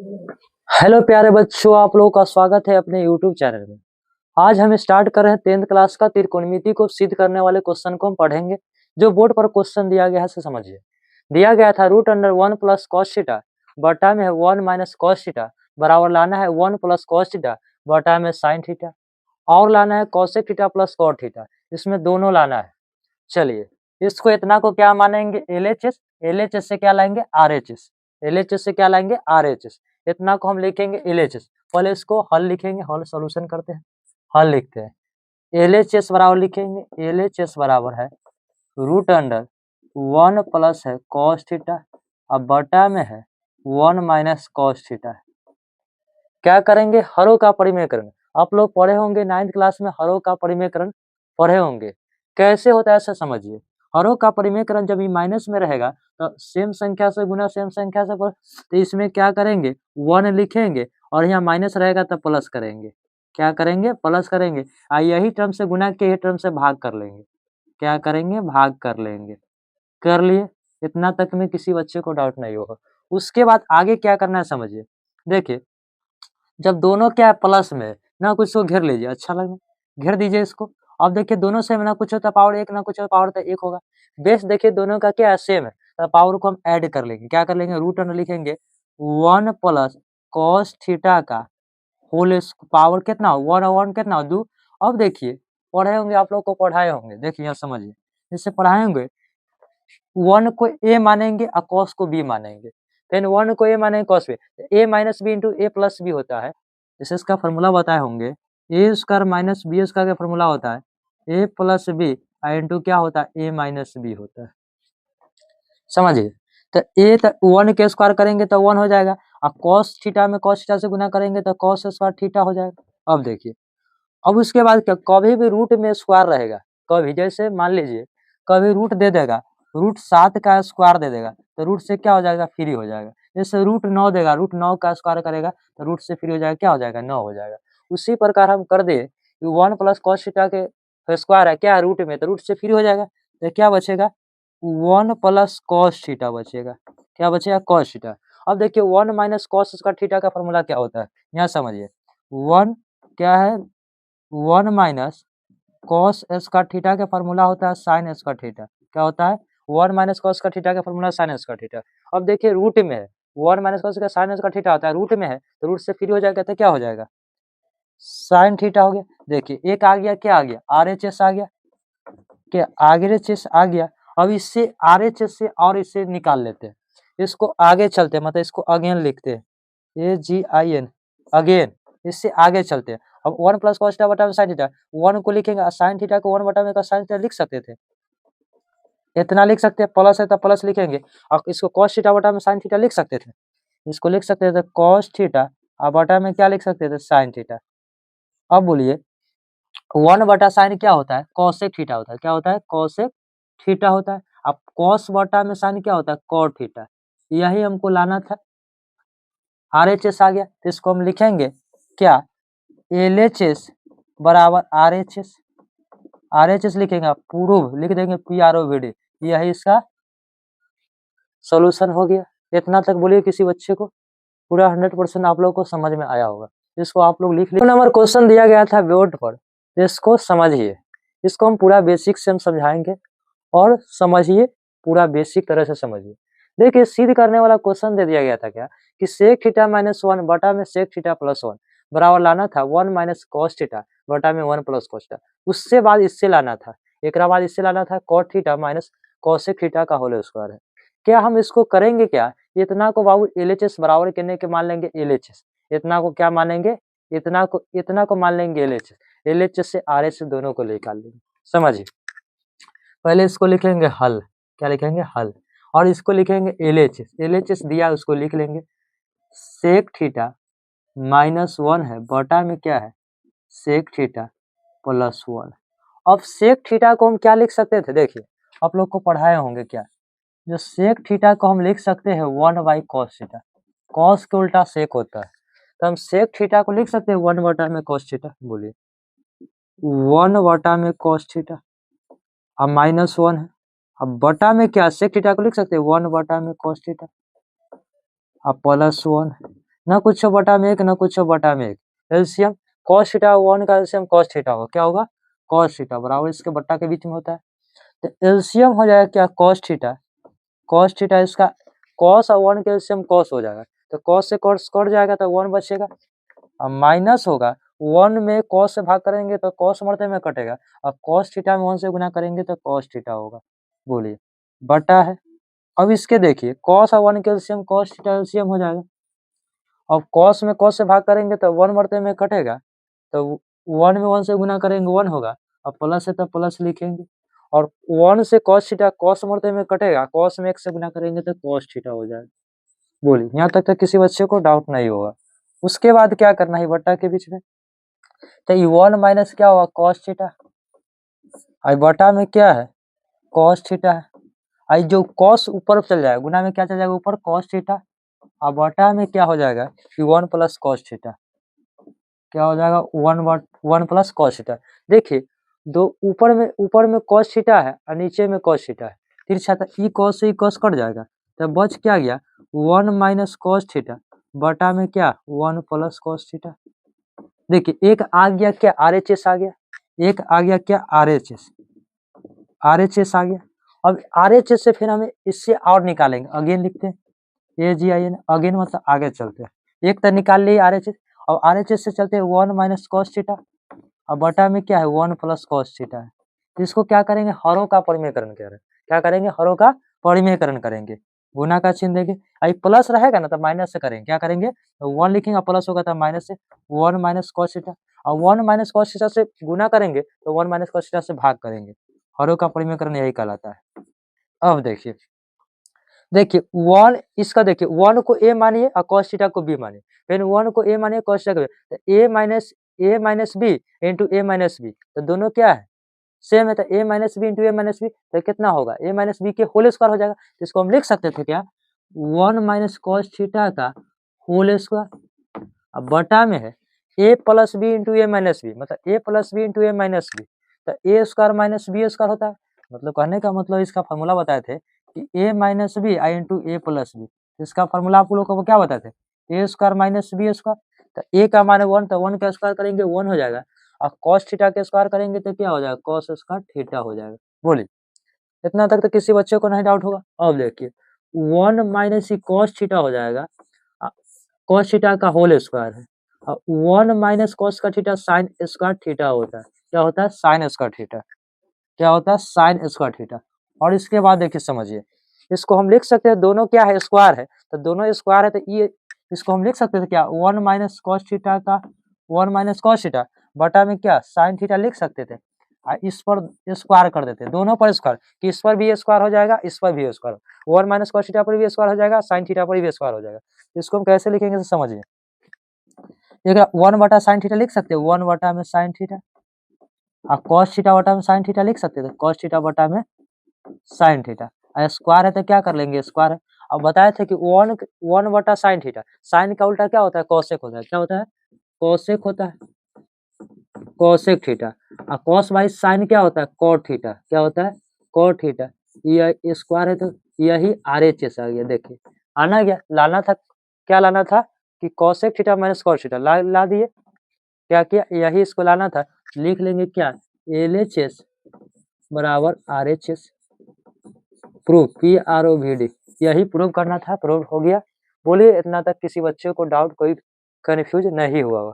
Hello प्यारे बच्चों, आप लोगों का स्वागत है अपने यूट्यूब चैनल में। आज हम स्टार्ट कर रहे हैं 10th क्लास का त्रिकोणमिति को सिद्ध करने वाले क्वेश्चन को हम पढ़ेंगे। जो बोर्ड पर क्वेश्चन दिया गया है से समझिए। दिया गया था root under 1 plus cos theta बटा में है 1 माइनस कॉस थीटा बराबर लाना है 1 प्लस कॉस थीटा बटा में साइन थीटा और लाना है cosec theta plus cot theta. इसमें दोनों लाना है। चलिए, इसको इतना को क्या मानेंगे एलएचएस, एलएचएस से क्या लाएंगे आरएचएस, एलएचएस से क्या लाएंगे आरएचएस। इतना को हम लिखेंगे एलएचएस। पहले इसको हल लिखेंगे, हल सॉल्यूशन करते हैं। हल लिखते हैं, एलएचएस बराबर लिखेंगे, एलएचएस बराबर है रूट अंडर 1 प्लस है कॉस थीटा अब बटा में है 1 माइनस कॉस थीटा। क्या करेंगे, हरों का परिमेयकरण। आप लोग पढ़े होंगे 9th क्लास में, हरों का परिमेयकरण पढ़े होंगे। कैसे होता है ऐसा समझिए। हरों का परिमेयकरण जब ये माइनस में रहेगा तो सेम संख्या से गुना सेम संख्या से तो इसमें क्या करेंगे 1 लिखेंगे और यहाँ माइनस रहेगा तो प्लस करेंगे। क्या करेंगे, प्लस करेंगे। यही टर्म से गुना के यही टर्म से भाग कर लेंगे। क्या करेंगे, भाग कर लेंगे। कर लिए, इतना तक में किसी बच्चे को डाउट नहीं होगा। उसके बाद आगे क्या करना है समझिए। देखिए, जब दोनों क्या है प्लस में ना, कुछ को घेर लीजिए, अच्छा लगे घेर दीजिए इसको। अब देखिए दोनों सेम ना, कुछ होता पावर एक ना कुछ होता पावर तो एक होगा। बेस देखिए दोनों का क्या है सेम है, तो पावर को हम ऐड कर लेंगे। क्या कर लेंगे, रूट अंडर लिखेंगे 1 प्लस कॉस थीटा का होल पावर कितना 1 और 1 कितना 2। अब देखिए पढ़े होंगे, आप लोग को पढ़ाए होंगे, देखिए यहाँ समझिए। इससे पढ़ाए होंगे 1 को ए मानेंगे और कॉस को बी मानेंगे। देन 1 को ए मानेंगे cos B, A minus b into a plus B होता है। जैसे इसका फॉर्मूला बताए होंगे, ए स्क्वायर माइनस बी स्क्वायर का फॉर्मूला होता है ए प्लस बी इंटू क्या होता है ए माइनस बी होता है। समझिए, तो ए 1 के स्क्वायर करेंगे तो 1 हो जाएगा और कॉस थीटा में कॉस थीटा से गुना करेंगे तो कॉस स्क्वायर थीटा हो जाएगा। अब देखिए, अब उसके बाद क्या, कभी भी रूट में स्क्वायर रहेगा, कभी जैसे मान लीजिए कभी रूट दे देगा, रूट 7 का स्क्वायर दे देगा तो रूट से क्या हो जाएगा, फ्री हो जाएगा। जैसे रूट 9 देगा, रूट 9 का स्क्वायर करेगा तो रूट से फ्री हो जाएगा, क्या हो जाएगा 9 हो जाएगा। उसी प्रकार हम कर दे 1 प्लस कॉस थीटा के स्क्वायर है क्या रूट में, तो रूट से फ्री हो जाएगा। तो क्या बचेगा 1 प्लस कॉस थीटा बचेगा। क्या बचेगा, कॉस थीटा। अब देखिए 1 माइनस कॉस स्क्वायर थीटा का फॉर्मूला क्या होता है, यहाँ समझिए। 1 क्या है, 1 माइनस कॉस स्क्वायर थीटा का फॉर्मूला होता है साइन स्क्वायर थीटा। क्या होता है, 1 माइनस कॉस स्क्वायर थीटा का फॉर्मूला साइन स्क्वायर थीटा। अब देखिए रूट में है, 1 माइनस कॉस का साइन स्क्वायर थीटा होता है, रूट में है तो रूट से फ्री हो जाएगा तो क्या हो जाएगा साइन थीटा हो गया। देखिए एक आ गया, क्या आ गया आरएचएस आ गया, क्या आरएचएस आ गया। अब इससे आरएचएस से और इसे निकाल लेते हैं, इसको आगे चलते हैं, मतलब इसको अगेन लिखते हैं AGIN अगेन। इससे आगे चलते हैं। अब 1 प्लस कॉस थीटा बटा में साइन थीटा, 1 को लिखेंगे साइन थीटा को 1 बटा में साइन थीटा लिख सकते थे, इतना लिख सकते हैं। प्लस है तो प्लस लिखेंगे और इसको कॉस थीटा बटा में साइन थीटा लिख सकते थे, इसको लिख सकते थे कॉस थीटा और बटा में क्या लिख सकते थे साइन थीटा। अब बोलिए 1 बटा साइन क्या होता है, कॉसेक थीटा होता है। क्या होता है, कॉसेक थीटा होता है। अब कॉस बटा में साइन क्या होता है, कॉट थीटा। यही हमको लाना था। आरएचएस आ गया तो इसको हम लिखेंगे क्या, एलएचएस बराबर आरएचएस। आरएचएस लिखेंगे, प्रूव लिख देंगे PROVD। यही इसका सॉल्यूशन हो गया। इतना तक बोलिए किसी बच्चे को पूरा 100% आप लोगों को समझ में आया होगा। इसको आप लोग लिख लीजिए। नंबर क्वेश्चन दिया गया था बोर्ड पर, इसको समझिए। इसको हम पूरा बेसिक से हम समझाएंगे और समझिए, पूरा बेसिक तरह से समझिए। देखिए सिद्ध करने वाला क्वेश्चन दे दिया गया था क्या, कि सेक थीटा माइनस 1 बटा में सेक थीटा प्लस 1 बराबर लाना था 1 माइनस कॉस थीटा बटा में 1 प्लस कॉस थीटा। उससे बाद इससे लाना था, एक बाद इससे लाना था cot theta minus cosec theta का होल स्क्वायर है। क्या हम इसको करेंगे क्या, इतना को बाबू एलएचएस बराबर करने के मान लेंगे एलएचएस। इतना को क्या मानेंगे, इतना को मान लेंगे एलएचएस। एलएचएस से आरएचएस दोनों को निकाल लेंगे। समझिए, पहले इसको लिखेंगे हल। क्या लिखेंगे, हल। और इसको लिखेंगे एलएचएस, एलएचएस दिया उसको लिख लेंगे सेक थीटा माइनस 1 है बटा में क्या है सेक थीटा प्लस 1। अब सेक थीटा को हम क्या लिख सकते थे, देखिए आप लोग को पढ़ाए होंगे क्या, जो सेक थीटा को हम लिख सकते हैं 1 बाई कॉस थीटा। कॉस के उल्टा सेक होता है, तो हम सेक थीटा को लिख सकते हैं 1 बटा में कॉस थीटा। बोलिए 1 बटा में कॉस थीटा, अब माइनस 1 है। अब बटा में क्या सेक थीटा को लिख सकते हैं 1 बटा में कॉस थीटा, अब प्लस 1। ना कुछ बटा में 1 ना कुछ बटा में 1। एलसीएम cos थीटा 1 का एलसीएम cos थीटा होगा, क्या होगा cos थीटा बराबर इसके बट्टा के बीच में होता है। तो एलसीएम हो जाएगा क्या cos थीटा इसका cos और 1 के एलसीएम cos हो जाएगा, तो cos से cos कट जाएगा तो 1 बचेगा और माइनस होगा 1 में cos से भाग करेंगे तो cos मरते में कटेगा और cos थीटा में 1 से गुना करेंगे तो cos थीटा होगा। बोलिए बटा है। अब इसके देखिए cos और 1 के एलसीएम cos थीटा एलसीएम हो जाएगा और cos में cos से भाग करेंगे तो 1 मरते में कटेगा, तो 1 में 1 से गुना करेंगे 1 होगा और प्लस है तो प्लस लिखेंगे और 1 से cos थीटा cos मरते में कटेगा, cos में 1 से गुना करेंगे तो cos थीटा हो जाएगा। बोलिए यहाँ तक तो किसी बच्चे को डाउट नहीं होगा। उसके बाद क्या करना है बट्टा के बीच में, तो ये 1 माइनस क्या होगा cos थीटा और बटा में क्या है cos थीटा है, आई जो cos ऊपर चल जाएगा गुना में क्या चल जाएगा ऊपर cos थीटा और बटा में क्या हो जाएगा कि 1 प्लस cos थीटा, क्या हो जाएगा 1 प्लस cos थीटा। देखिए दो ऊपर में cos थीटा है और नीचे में cos थीटा है, तिरछा था ई cos से ई cos कट जाएगा तो बच क्या गया 1 माइनस cos थीटा बटा में क्या 1 प्लस cos थीटा। देखिए एक आ गया क्या RHS आ गया, एक आ गया क्या RHS आ गया। अब RHS से फिर हमें इससे और निकालेंगे, अगेन लिखते हैं AGIN अगेन मतलब आगे चलते हैं। एक तो निकाल लिए RHS और RHS से चलते हैं 1 माइनस cos थीटा और बटा में क्या है 1 प्लस cos थीटा है। तो इसको क्या करेंगे हरों का परिमेयकरण करें, क्या करेंगे हरों का परिमेयकरण करेंगे, गुना का चिन्ह देंगे आई प्लस रहेगा ना तो माइनस से करेंगे, क्या करेंगे 1 लिखेंगे प्लस होगा तो माइनस से 1 माइनस cos थीटा और 1 माइनस cos थीटा से गुना करेंगे तो 1 माइनस cos थीटा से भाग करेंगे, हरों का परिमेयकरण यही कहलाता है। अब देखिए 1 इसका देखिए 1 को a मानिए और cos थीटा को b मानिए, फिर 1 को a मानिए cos थीटा को b, तो a minus b into a minus b, तो दोनों क्या है सेम है, तो a minus b into a minus b तो कितना होगा a माइनस बी के होल स्क्वायर हो जाएगा, तो इसको हम लिख सकते थे क्या 1 माइनस cos थीटा का होल स्क्वायर। अब बटा में है a plus b into a minus b, मतलब a plus b into a minus b, तो a square minus b square होता है। मतलब कहने का मतलब इसका फॉर्मूला बताए थे कि a माइनस बी आई इंटू ए प्लस बी, इसका फॉर्मूला आप लोगों को क्या बताए थे a square minus b square, तो a का मान 1 तो 1 का स्क्वायर करेंगे 1 हो जाएगा और cos थीटा के स्क्वायर करेंगे तो क्या हो जाएगा cos स्क्वायर थीटा हो जाएगा। बोलिए इतना तक तो किसी बच्चे को नहीं डाउट होगा। अब देखिए 1 माइनस ही cos थीटा हो जाएगा, cos थीटा का होल स्क्वायर है और 1 माइनस cos का थीटा sin स्क्वायर थीटा होता है, क्या होता है sin स्क्वायर थीटा, क्या होता है sin स्क्वायर थीटा। और इसके बाद देखिए समझिए इसको हम लिख सकते हैं दोनों क्या है स्क्वायर है, तो दोनों स्क्वायर है तो ये इसको हम लिख सकते थे क्या 1 माइनस cos थीटा का 1 माइनस cos थीटा बटा में क्या sin थीटा लिख सकते थे और इस पर स्क्वायर कर देते दोनों पर स्क्वायर कि इस पर भी स्क्वायर हो जाएगा इस पर भी स्क्वायर, 1 माइनस cos थीटा पर भी स्क्वायर हो जाएगा sin थीटा पर भी स्क्वायर हो जाएगा। इसको हम कैसे लिखेंगे तो समझिए देखिए 1 बटा sin थीटा लिख सकते हैं 1 बटा में sin थीटा और cos थीटा बटा में sin थीटा लिख सकते थे cos थीटा बटा में sin थीटा, स्क्वायर है तो क्या कर लेंगे स्क्वायर है। अब बताए थे कि 1 बटा sin थीटा, sin का उल्टा क्या होता है cosec होता है, क्या होता है cosec होता है, cosec थीटा और cos बाई sin क्या होता है cot थीटा, क्या होता है cot थीटा, यह स्क्वायर है तो यही RHS आ गया। देखिए आना गया लाना था, क्या लाना था कि cosec theta minus cot theta ला दिए, क्या किया यही इसको लाना था, लिख लेंगे क्या LHS बराबर RHS, प्रूफ PROVD, यही प्रूव करना था, प्रूव हो गया। बोलिए इतना तक किसी बच्चे को डाउट कोई कन्फ्यूज नहीं हुआ।